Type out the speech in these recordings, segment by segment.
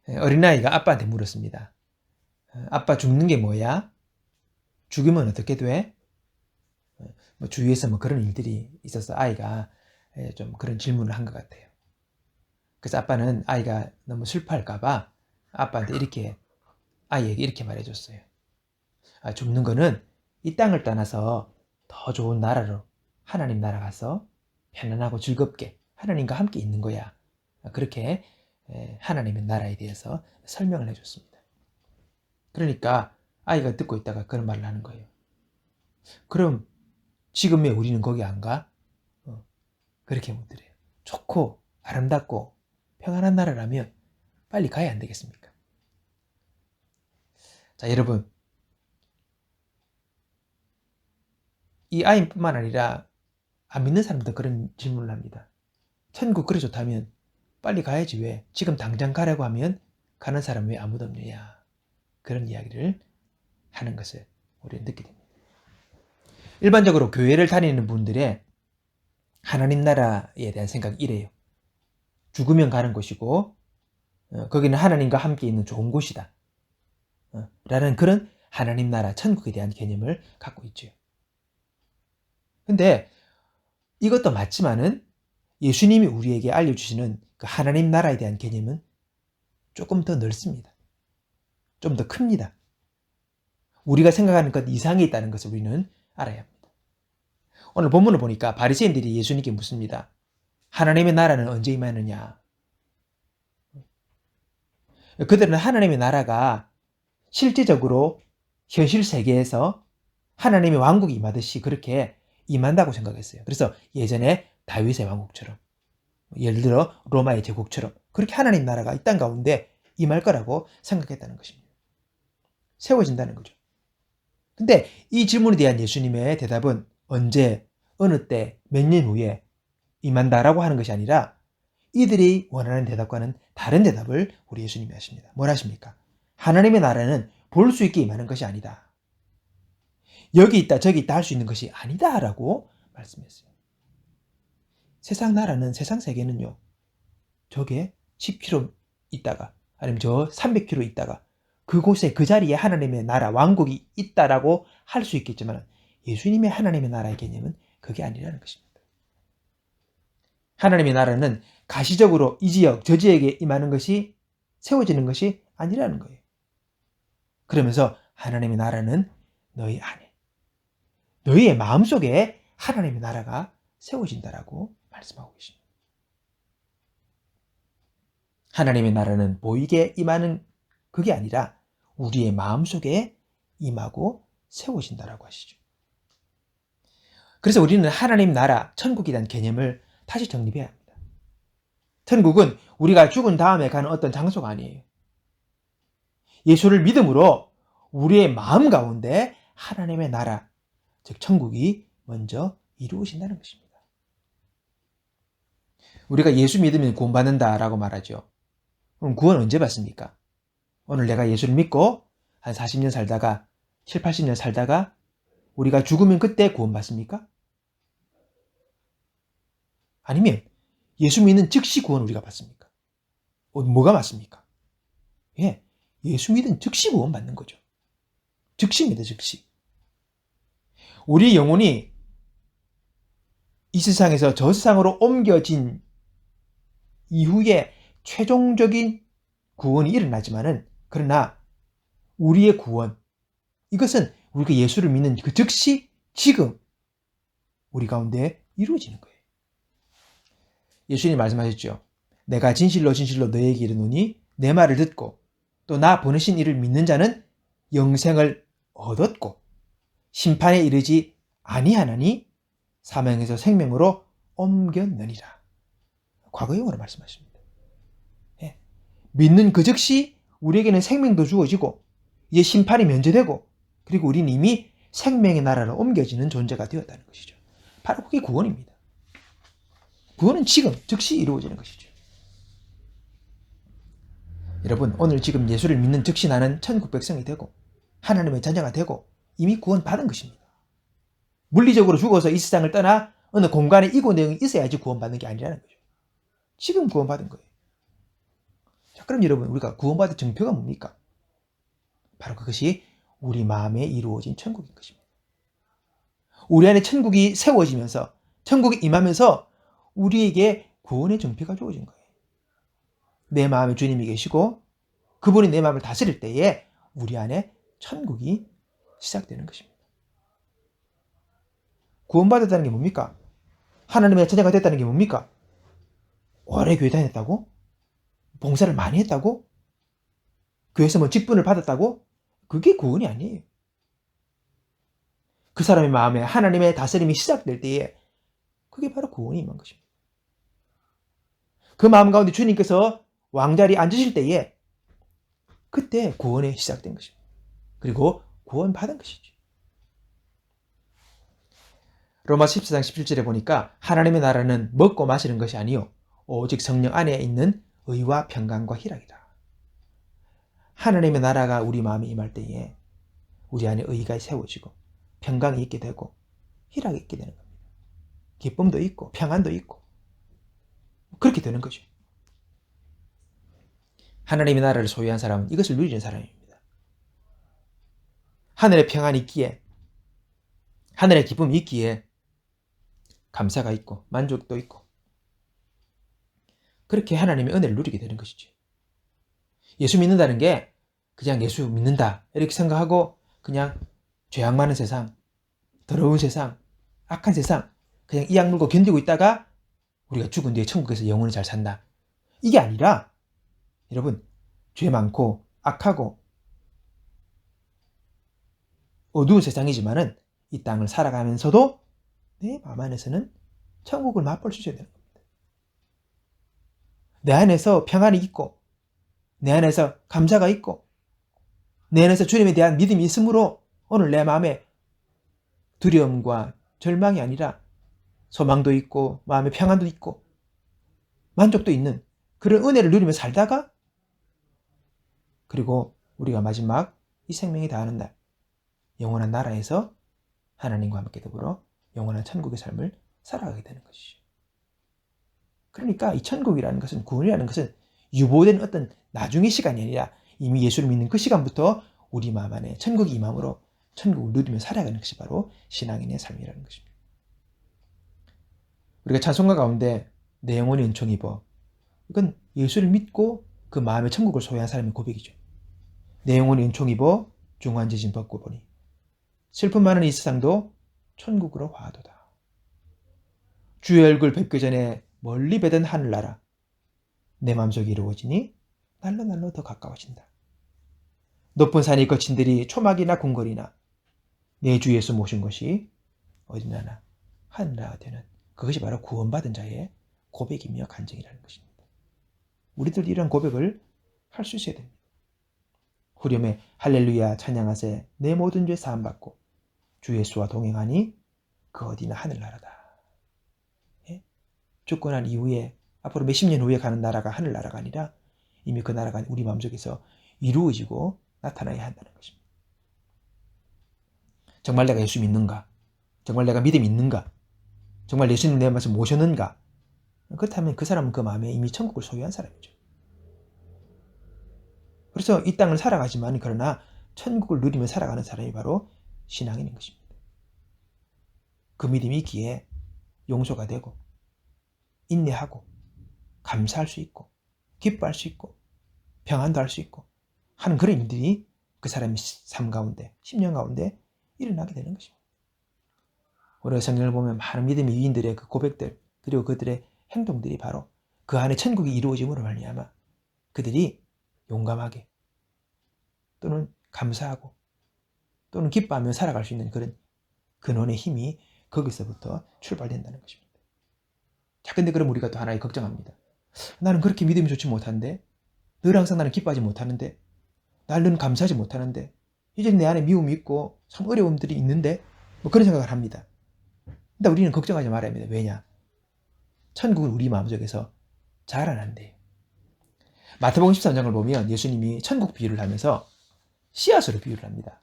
어린아이가 아빠한테 물었습니다. 아빠 죽는 게 뭐야? 죽으면 어떻게 돼? 뭐 주위에서 뭐 그런 일들이 있어서 아이가 좀 그런 질문을 한 것 같아요. 그래서 아빠는 아이가 너무 슬퍼할까봐 아빠한테 아이에게 이렇게 말해줬어요. 죽는 거는 이 땅을 떠나서 더 좋은 나라로 하나님 나라 가서 편안하고 즐겁게 하나님과 함께 있는 거야. 그렇게 하나님의 나라에 대해서 설명을 해줬습니다. 그러니까 아이가 듣고 있다가 그런 말을 하는 거예요. 그럼 지금 왜 우리는 거기 안 가? 그렇게 묻더래요. 좋고 아름답고 평안한 나라라면 빨리 가야 안 되겠습니까? 자, 여러분, 이 아이뿐만 아니라 안 믿는 사람도 그런 질문을 합니다. 천국 그리 좋다면 빨리 가야지 왜? 지금 당장 가라고 하면 가는 사람 왜 아무도 없느냐? 그런 이야기를 하는 것을 우리는 듣게 됩니다. 일반적으로 교회를 다니는 분들의 하나님 나라에 대한 생각이 이래요. 죽으면 가는 곳이고 거기는 하나님과 함께 있는 좋은 곳이다. 라는 그런 하나님 나라, 천국에 대한 개념을 갖고 있죠. 근데 이것도 맞지만은 예수님이 우리에게 알려주시는 그 하나님 나라에 대한 개념은 조금 더 넓습니다. 좀 더 큽니다. 우리가 생각하는 것 이상이 있다는 것을 우리는 알아야 합니다. 오늘 본문을 보니까 바리새인들이 예수님께 묻습니다. 하나님의 나라는 언제 임하느냐? 그들은 하나님의 나라가 실제적으로 현실 세계에서 하나님의 왕국이 임하듯이 그렇게 임한다고 생각했어요. 그래서 예전에 다윗의 왕국처럼, 예를 들어 로마의 제국처럼 그렇게 하나님 나라가 이 땅 가운데 임할 거라고 생각했다는 것입니다. 세워진다는 거죠. 근데 이 질문에 대한 예수님의 대답은 언제, 어느 때, 몇 년 후에 임한다라고 하는 것이 아니라 이들이 원하는 대답과는 다른 대답을 우리 예수님이 하십니다. 뭘 하십니까? 하나님의 나라는 볼 수 있게 임하는 것이 아니다. 여기 있다 저기 있다 할 수 있는 것이 아니다라고 말씀했어요. 세상 나라는, 세상 세계는요, 저게 10km 있다가 아니면 저 300km 있다가 그곳에 그 자리에 하나님의 나라 왕국이 있다라고 할 수 있겠지만 예수님의 하나님의 나라의 개념은 그게 아니라는 것입니다. 하나님의 나라는 가시적으로 이 지역 저 지역에 임하는 것이, 세워지는 것이 아니라는 거예요. 그러면서 하나님의 나라는 너희 안에, 너희의 마음속에 하나님의 나라가 세워진다라고 말씀하고 계십니다. 하나님의 나라는 보이게 임하는 그게 아니라 우리의 마음속에 임하고 세워진다라고 하시죠. 그래서 우리는 하나님 나라, 천국에 대한 개념을 다시 정립해야 합니다. 천국은 우리가 죽은 다음에 가는 어떤 장소가 아니에요. 예수를 믿음으로 우리의 마음 가운데 하나님의 나라, 즉 천국이 먼저 이루어진다는 것입니다. 우리가 예수 믿으면 구원받는다라고 말하죠. 그럼 구원 언제 받습니까? 오늘 내가 예수를 믿고 한 40년 살다가 7, 80년 살다가 우리가 죽으면 그때 구원받습니까? 아니면 예수 믿는 즉시 구원 우리가 받습니까? 뭐가 맞습니까? 예, 예수 믿은 즉시 구원 받는 거죠. 즉시입니다, 즉시. 우리 영혼이 이 세상에서 저 세상으로 옮겨진 이후에 최종적인 구원이 일어나지만은, 그러나 우리의 구원, 이것은 우리가 예수를 믿는 그 즉시 지금 우리 가운데 이루어지는 거예요. 예수님이 말씀하셨죠. 내가 진실로 진실로 너희에게 이르노니 내 말을 듣고 또 나 보내신 이를 믿는 자는 영생을 얻었고 심판에 이르지 아니하나니 사망에서 생명으로 옮겼느니라. 과거형으로 말씀하십니다. 예. 믿는 그 즉시 우리에게는 생명도 주어지고 이제 심판이 면제되고 그리고 우리는 이미 생명의 나라로 옮겨지는 존재가 되었다는 것이죠. 바로 그게 구원입니다. 구원은 지금 즉시 이루어지는 것이죠. 여러분, 오늘 지금 예수를 믿는 즉시 나는 천국 백성이 되고 하나님의 자녀가 되고 이미 구원받은 것입니다. 물리적으로 죽어서 이 세상을 떠나 어느 공간에 이고 내용이 있어야지 구원받는 게 아니라는 거죠. 지금 구원받은 거예요. 자, 그럼 여러분, 우리가 구원받은 증표가 뭡니까? 바로 그것이 우리 마음에 이루어진 천국인 것입니다. 우리 안에 천국이 세워지면서, 천국이 임하면서 우리에게 구원의 증표가 주어진 거예요. 내 마음에 주님이 계시고 그분이 내 마음을 다스릴 때에 우리 안에 천국이 시작되는 것입니다. 구원받았다는 게 뭡니까? 하나님의 자녀가 됐다는 게 뭡니까? 오래 교회 다녔다고? 봉사를 많이 했다고? 교회에서 뭐 직분을 받았다고? 그게 구원이 아니에요. 그 사람의 마음에 하나님의 다스림이 시작될 때에 그게 바로 구원이 임한 것입니다. 그 마음 가운데 주님께서 왕자리에 앉으실 때에 그때 구원이 시작된 것입니다. 그리고 구원받은 것이죠. 로마서 14장 17절에 보니까 하나님의 나라는 먹고 마시는 것이 아니요 오직 성령 안에 있는 의와 평강과 희락이다. 하나님의 나라가 우리 마음에 임할 때에 우리 안에 의가 세워지고 평강이 있게 되고 희락이 있게 되는 겁니다. 기쁨도 있고 평안도 있고 그렇게 되는 거죠. 하나님의 나라를 소유한 사람은 이것을 누리는 사람입니다. 하늘의 평안이 있기에, 하늘의 기쁨이 있기에 감사가 있고 만족도 있고 그렇게 하나님의 은혜를 누리게 되는 것이죠. 예수 믿는다는 게 그냥 예수 믿는다 이렇게 생각하고 그냥 죄악 많은 세상, 더러운 세상, 악한 세상 그냥 이 악물고 견디고 있다가 우리가 죽은 뒤에 천국에서 영원히 잘 산다. 이게 아니라 여러분, 죄 많고 악하고 어두운 세상이지만은 이 땅을 살아가면서도 내 마음 안에서는 천국을 맛볼 수 있어야 되는 겁니다. 내 안에서 평안이 있고 내 안에서 감사가 있고 내 안에서 주님에 대한 믿음이 있으므로 오늘 내 마음에 두려움과 절망이 아니라 소망도 있고 마음의 평안도 있고 만족도 있는 그런 은혜를 누리며 살다가 그리고 우리가 마지막 이 생명이 다하는 날 영원한 나라에서 하나님과 함께 더불어 영원한 천국의 삶을 살아가게 되는 것이죠. 그러니까 이 천국이라는 것은 구원이라는 것은 유보된 어떤 나중의 시간이 아니라 이미 예수를 믿는 그 시간부터 우리 마음 안에 천국이 임함으로 천국을 누리며 살아가는 것이 바로 신앙인의 삶이라는 것입니다. 우리가 찬송가 가운데 내 영혼이 은총 입어 이건 예수를 믿고 그 마음의 천국을 소유한 사람의 고백이죠. 내 영혼이 은총 입어 중환지진 벗고 보니 슬픔 많은 이 세상도 천국으로 화하도다. 주의 얼굴 뵙기 전에 멀리 배던 하늘나라 내 마음속에 이루어지니 날로 날로 더 가까워진다. 높은 산이 거친들이 초막이나 궁궐이나 내 주 예수 모신 것이 어디나나 하늘나라가 되는 그것이 바로 구원받은 자의 고백이며 간증이라는 것입니다. 우리들 이런 고백을 할 수 있어야 됩니다. 후렴에 할렐루야 찬양하세 내 모든 죄 사함받고 주 예수와 동행하니 그 어디나 하늘나라다. 예? 죽고 난 이후에 앞으로 몇십 년 후에 가는 나라가 하늘나라가 아니라 이미 그 나라가 우리 마음속에서 이루어지고 나타나야 한다는 것입니다. 정말 내가 예수 믿는가? 정말 내가 믿음이 있는가? 정말 예수님 내 마음에서 모셨는가? 그렇다면 그 사람은 그 마음에 이미 천국을 소유한 사람이죠. 그래서 이 땅을 살아가지만 그러나 천국을 누리며 살아가는 사람이 바로 신앙인인 것입니다. 그 믿음이 있기에 용서가 되고 인내하고 감사할 수 있고 기뻐할 수 있고 평안도 할 수 있고 하는 그런 일들이 그 사람의 삶 가운데 10년 가운데 일어나게 되는 것입니다. 우리가 성경을 보면 많은 믿음의 위인들의 그 고백들 그리고 그들의 행동들이 바로 그 안에 천국이 이루어짐으로 말미암아 그들이 용감하게 또는 감사하고 또는 기뻐하며 살아갈 수 있는 그런 근원의 힘이 거기서부터 출발된다는 것입니다. 자, 근데 그럼 우리가 또 하나의 걱정합니다. 나는 그렇게 믿음이 좋지 못한데 늘 항상 나는 기뻐하지 못하는데 늘 감사하지 못하는데 이제 내 안에 미움이 있고 참 어려움들이 있는데 뭐 그런 생각을 합니다. 근데 우리는 걱정하지 말아야 합니다. 왜냐? 천국은 우리 마음속에서 자라난대요. 마태복음 13장을 보면 예수님이 천국 비유를 하면서 씨앗으로 비유를 합니다.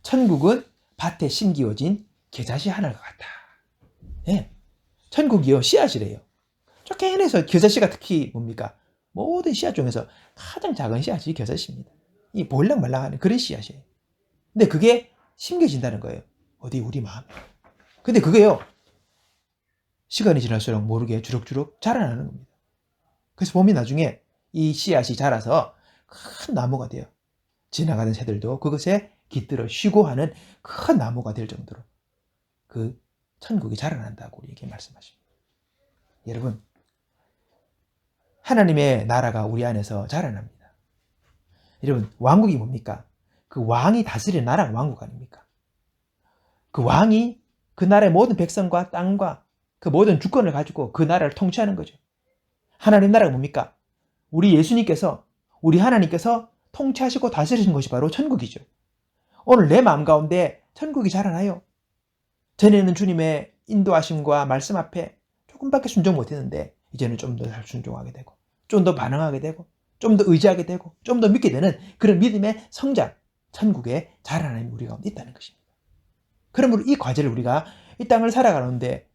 천국은 밭에 심기어진 겨자씨 하나가 같다. 예. 천국이요 씨앗이래요. 쪼개내서 겨자씨가 특히 뭡니까? 모든 씨앗 중에서 가장 작은 씨앗이 겨자씨입니다. 이 볼랑말랑하는 그런 씨앗이에요. 근데 그게 심겨진다는 거예요. 어디 우리 마음에. 근데 그게요, 시간이 지날수록 모르게 주룩주룩 자라나는 겁니다. 그래서 보면 나중에 이 씨앗이 자라서 큰 나무가 돼요. 지나가는 새들도 그것에 깃들어 쉬고 하는 큰 나무가 될 정도로 그 천국이 자라난다고 이렇게 말씀하십니다. 여러분, 하나님의 나라가 우리 안에서 자라납니다. 여러분, 왕국이 뭡니까? 그 왕이 다스리는 나라가 왕국 아닙니까? 그 왕이 그 나라의 모든 백성과 땅과 그 모든 주권을 가지고 그 나라를 통치하는 거죠. 하나님 나라가 뭡니까? 우리 예수님께서, 우리 하나님께서 통치하시고 다스리신 것이 바로 천국이죠. 오늘 내 마음 가운데 천국이 자라나요. 전에는 주님의 인도하심과 말씀 앞에 조금밖에 순종 못했는데 이제는 좀 더 잘 순종하게 되고, 좀 더 반응하게 되고, 좀 더 의지하게 되고, 좀 더 믿게 되는 그런 믿음의 성장, 천국의 자라남이 우리 가운데 있다는 것입니다. 그러므로 이 과제를 우리가 이 땅을 살아가는데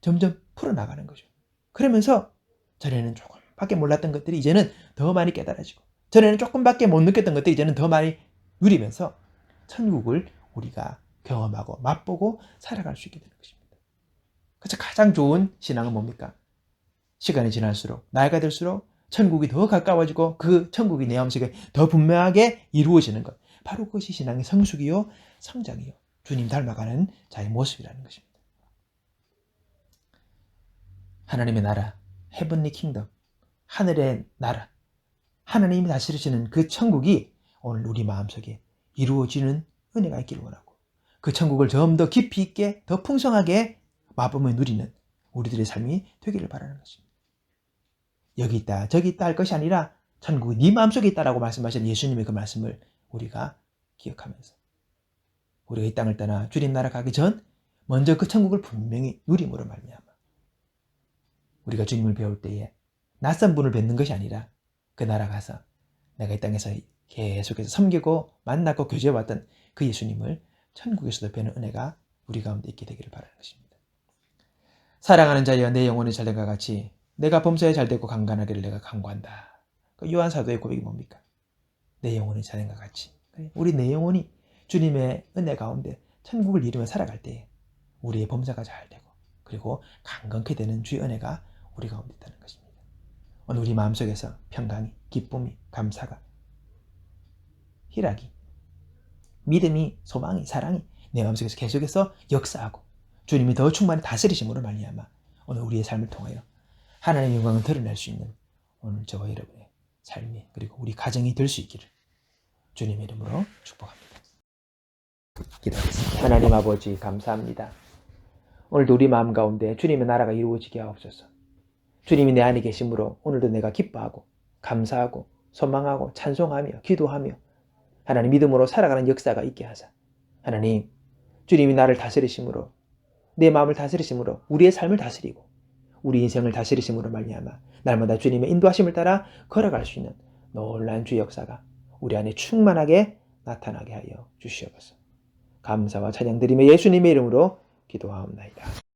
점점 풀어나가는 거죠. 그러면서 전에는 조금밖에 몰랐던 것들이 이제는 더 많이 깨달아지고, 전에는 조금밖에 못 느꼈던 것들이 이제는 더 많이 누리면서 천국을 우리가 경험하고 맛보고 살아갈 수 있게 되는 것입니다. 그래서 가장 좋은 신앙은 뭡니까? 시간이 지날수록, 나이가 들수록 천국이 더 가까워지고 그 천국이 내 마음속에 더 분명하게 이루어지는 것. 바로 그것이 신앙의 성숙이요, 성장이요, 주님 닮아가는 자의 모습이라는 것입니다. 하나님의 나라, 헤븐리 킹덤, 하늘의 나라, 하나님이 다스리시는 그 천국이 오늘 우리 마음속에 이루어지는 은혜가 있기를 원하고, 그 천국을 좀 더 깊이 있게, 더 풍성하게 맛보며 누리는 우리들의 삶이 되기를 바라는 것입니다. 여기 있다, 저기 있다 할 것이 아니라 천국이 네 마음속에 있다라고 말씀하신 예수님의 그 말씀을 우리가 기억하면서 우리가 이 땅을 떠나 주님 나라 가기 전 먼저 그 천국을 분명히 누림으로 말미암아 우리가 주님을 배울 때에 낯선 분을 뵙는 것이 아니라 그 나라 가서 내가 이 땅에서 계속해서 섬기고 만나고 교제해왔던 그 예수님을 천국에서도 뵈는 은혜가 우리 가운데 있게 되기를 바라는 것입니다. 사랑하는 자여, 내 영혼이 잘된과 같이 내가 범사에 잘되고 강건하기를 내가 간구한다. 그 요한 사도의 고백이 뭡니까? 내 영혼이 잘된과 같이. 우리 내 영혼이 주님의 은혜 가운데 천국을 이루며 살아갈 때에 우리의 범사가 잘되고 그리고 강건케 되는 주의 은혜가 우리 가운데 있다는 것입니다. 오늘 우리 마음속에서 평강이, 기쁨이, 감사가, 희락이, 믿음이, 소망이, 사랑이 내 마음속에서 계속해서 역사하고 주님이 더 충만히 다스리심으로 말미암아 오늘 우리의 삶을 통하여 하나님의 영광을 드러낼 수 있는 오늘 저와 여러분의 삶이 그리고 우리 가정이 될 수 있기를 주님의 이름으로 축복합니다. 기도하겠습니다. 하나님 아버지 감사합니다. 오늘도 우리 마음 가운데 주님의 나라가 이루어지게 하옵소서. 주님이 내 안에 계심으로 오늘도 내가 기뻐하고 감사하고 소망하고 찬송하며 기도하며 하나님 믿음으로 살아가는 역사가 있게 하사 하나님 주님이 나를 다스리심으로 내 마음을 다스리심으로 우리의 삶을 다스리고 우리 인생을 다스리심으로 말미암아 날마다 주님의 인도하심을 따라 걸어갈 수 있는 놀라운 주의 역사가 우리 안에 충만하게 나타나게 하여 주시옵소서. 감사와 찬양드리며 예수님의 이름으로 기도하옵나이다.